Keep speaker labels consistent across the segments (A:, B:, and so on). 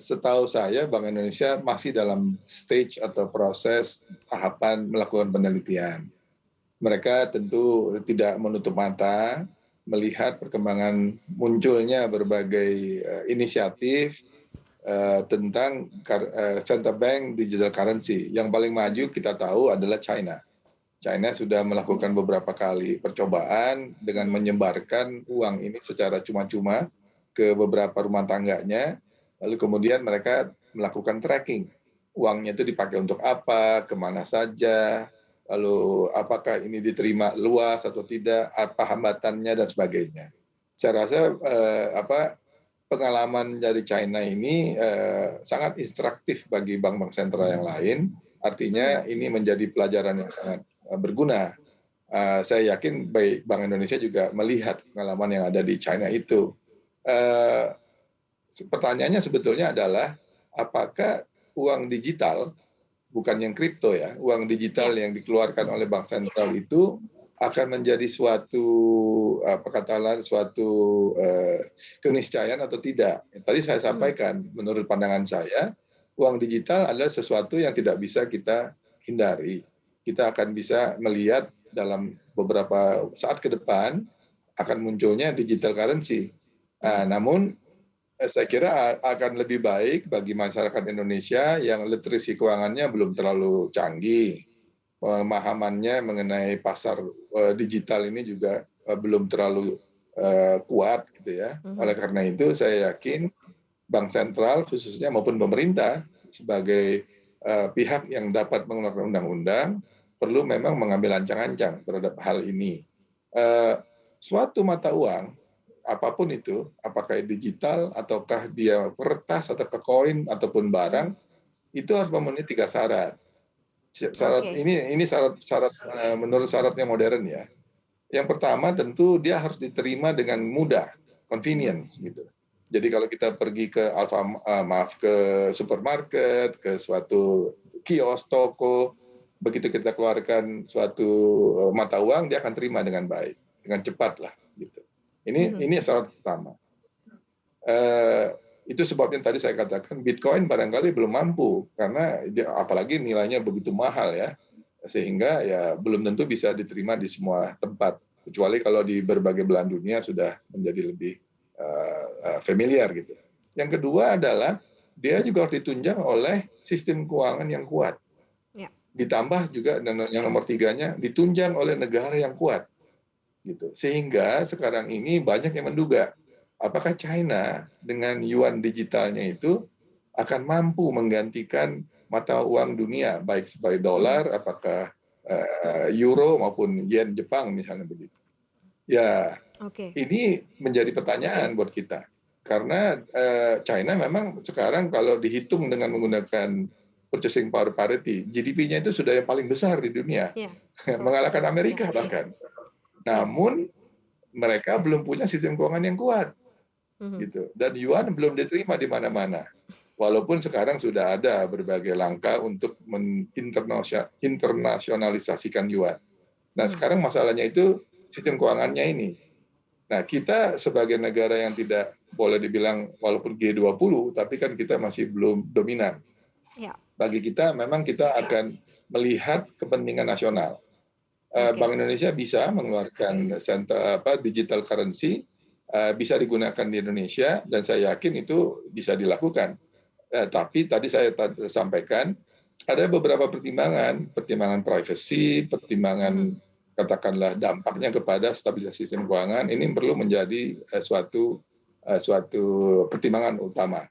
A: setahu saya Bank Indonesia masih dalam stage atau proses tahapan melakukan penelitian. Mereka tentu tidak menutup mata melihat perkembangan munculnya berbagai inisiatif tentang central bank digital currency. Yang paling maju kita tahu adalah China. China sudah melakukan beberapa kali percobaan dengan menyebarkan uang ini secara cuma-cuma ke beberapa rumah tangganya, lalu kemudian mereka melakukan tracking. Uangnya itu dipakai untuk apa, kemana saja, lalu apakah ini diterima luas atau tidak, apa hambatannya dan sebagainya. Saya rasa pengalaman dari China ini sangat instruktif bagi bank-bank sentral yang lain. Artinya ini menjadi pelajaran yang sangat berguna. Saya yakin baik Bank Indonesia juga melihat pengalaman yang ada di China itu. Pertanyaannya sebetulnya adalah apakah uang digital, bukan yang kripto ya, uang digital yang dikeluarkan oleh bank sentral itu akan menjadi suatu keniscayaan atau tidak. Tadi saya sampaikan, menurut pandangan saya, uang digital adalah sesuatu yang tidak bisa kita hindari. Kita akan bisa melihat dalam beberapa saat ke depan akan munculnya digital currency. Namun saya kira akan lebih baik bagi masyarakat Indonesia yang literasi keuangannya belum terlalu canggih, pemahamannya mengenai pasar digital ini juga belum terlalu kuat, gitu ya. Oleh karena itu saya yakin bank sentral khususnya maupun pemerintah sebagai pihak yang dapat mengeluarkan undang-undang perlu memang mengambil ancang-ancang terhadap hal ini. Suatu mata uang apapun itu, apakah digital ataukah dia kertas atau koin ataupun barang, itu harus memenuhi 3 syarat. Syarat ini syarat menurut syaratnya modern ya. Yang pertama tentu dia harus diterima dengan mudah, convenience gitu. Jadi kalau kita pergi ke ke supermarket, ke suatu kios, toko, begitu kita keluarkan suatu mata uang, dia akan terima dengan baik, dengan cepat lah gitu. Ini syarat pertama. Itu sebabnya tadi saya katakan Bitcoin barangkali belum mampu karena apalagi nilainya begitu mahal ya, sehingga ya belum tentu bisa diterima di semua tempat, kecuali kalau di berbagai belahan dunia sudah menjadi lebih familiar gitu. Yang kedua adalah dia juga harus ditunjang oleh sistem keuangan yang kuat. Ditambah juga dan yang nomor 3-nya ditunjang oleh negara yang kuat. Gitu. Sehingga sekarang ini banyak yang menduga apakah China dengan yuan digitalnya itu akan mampu menggantikan mata uang dunia baik sebagai dolar, apakah euro maupun yen Jepang misalnya begitu. Ya, ini menjadi pertanyaan buat kita. Karena China memang sekarang kalau dihitung dengan menggunakan purchasing power parity, GDP-nya itu sudah yang paling besar di dunia, mengalahkan Amerika bahkan. Namun mereka belum punya sistem keuangan yang kuat, gitu. Dan yuan belum diterima di mana-mana. Walaupun sekarang sudah ada berbagai langkah untuk internasionalisasikan yuan. Nah sekarang masalahnya itu sistem keuangannya ini. Nah kita sebagai negara yang tidak boleh dibilang walaupun G20, tapi kan kita masih belum dominan. Bagi kita memang kita akan melihat kepentingan nasional. Bank Indonesia bisa mengeluarkan digital currency, bisa digunakan di Indonesia, dan saya yakin itu bisa dilakukan. Tapi tadi saya sampaikan, ada beberapa pertimbangan privacy, pertimbangan katakanlah dampaknya kepada stabilitas sistem keuangan, ini perlu menjadi suatu pertimbangan utama.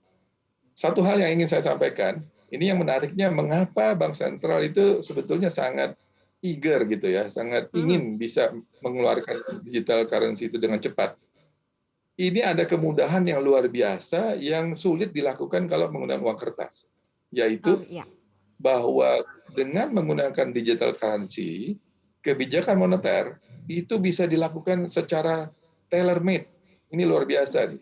A: Satu hal yang ingin saya sampaikan, ini yang menariknya mengapa Bank Sentral itu sebetulnya sangat eager gitu ya, sangat ingin bisa mengeluarkan digital currency itu dengan cepat. Ini ada kemudahan yang luar biasa yang sulit dilakukan kalau menggunakan uang kertas, yaitu bahwa dengan menggunakan digital currency, kebijakan moneter itu bisa dilakukan secara tailor-made. Ini luar biasa nih.